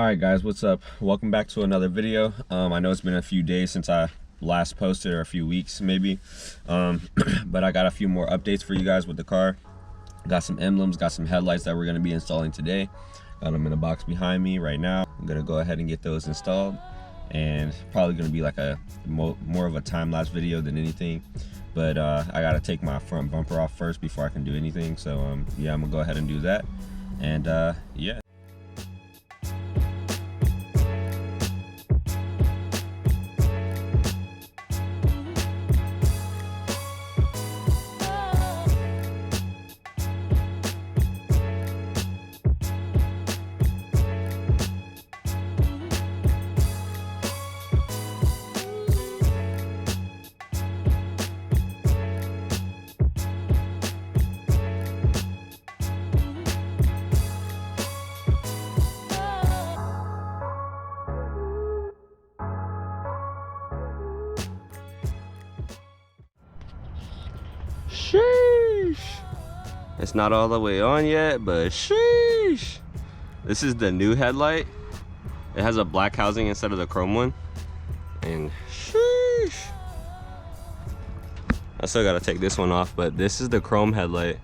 Alright guys, what's up? Welcome back to another video. I know it's been a few days since I last posted, or a few weeks maybe, but I got a few more updates for you guys with the car. Got some emblems, got some headlights that we're going to be installing today. Got them in a box behind me right now. I'm going to go ahead and get those installed, and probably going to be like a more of a time-lapse video than anything, but I got to take my front bumper off first before I can do anything. So yeah, I'm gonna go ahead and do that, and yeah. Sheesh. It's not all the way on yet, but sheesh. This is the new headlight. It has a black housing instead of the chrome one, and sheesh. I still gotta take this one off, but this is the chrome headlight,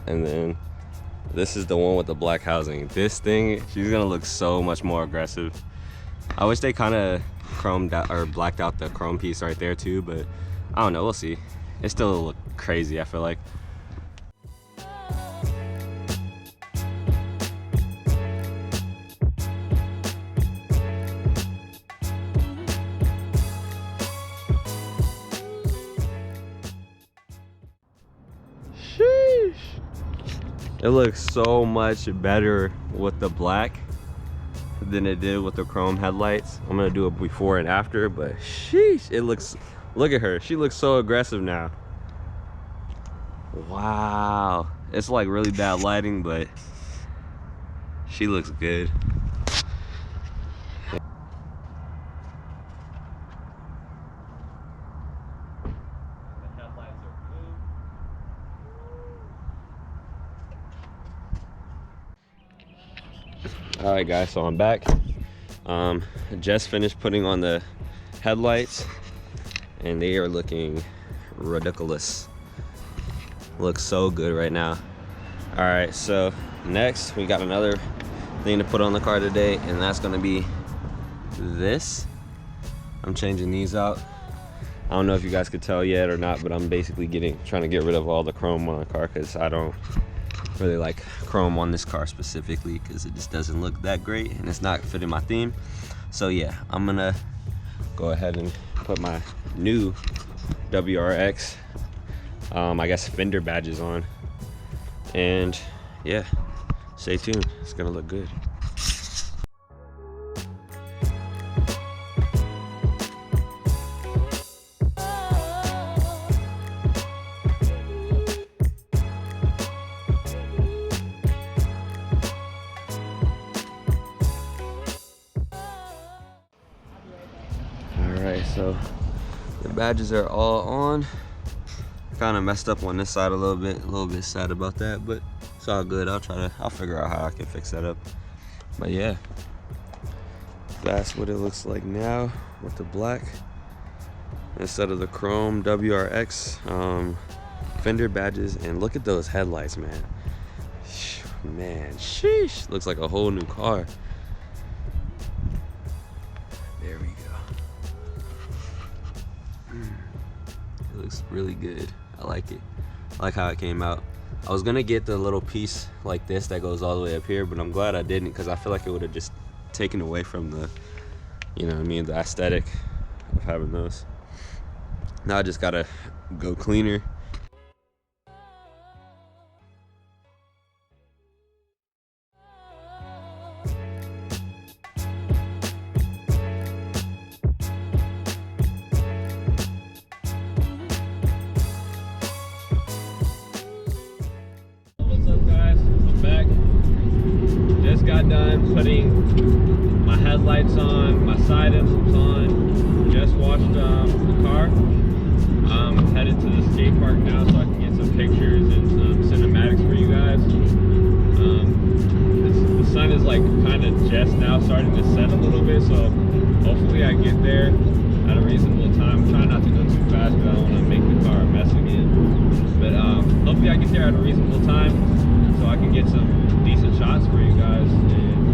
and then this is the one with the black housing. This thing, she's gonna look so much more aggressive. I wish they kind of chromed out or blacked out the chrome piece right there too, but I don't know, we'll see. It still look crazy, I feel like. Sheesh. It looks so much better with the black than it did with the chrome headlights. I'm gonna do a before and after, but sheesh, it looks, look at her, she looks so aggressive now. Wow, it's like really bad lighting, but she looks good. All right guys, so I'm back. Just finished putting on the headlights, and they are looking ridiculous. Looks so good right now. All right, so next we got another thing to put on the car today, and that's gonna be this. I'm changing these out. I don't know if you guys could tell yet or not, but I'm basically trying to get rid of all the chrome on the car, because I don't really like chrome on this car specifically, because it just doesn't look that great and it's not fitting my theme. So yeah, I'm gonna go ahead and put my new WRX I guess fender badges on, and yeah, stay tuned, it's gonna look good. Alright, so the badges are all on. Kind of messed up on this side a little bit sad about that, but it's all good. I'll figure out how I can fix that up. But yeah, that's what it looks like now with the black instead of the chrome WRX fender badges. And look at those headlights, man. Man, sheesh, looks like a whole new car. There we go. It looks really good. I like it. I like how it came out. I was gonna get the little piece like this that goes all the way up here, but I'm glad I didn't, because I feel like it would have just taken away from the, you know what I mean, the aesthetic of having those. Now I just gotta go cleaner. Got done putting my headlights on, my side emblems on, just washed the car. I'm headed to the skate park now so I can get some pictures and some cinematics for you guys. The sun is like kind of just now starting to set a little bit, so hopefully I get there at a reasonable time. I'm trying not to go too fast because I don't want to make the car a mess again. But hopefully I get there at a reasonable time so I can get some decent shots for you guys. And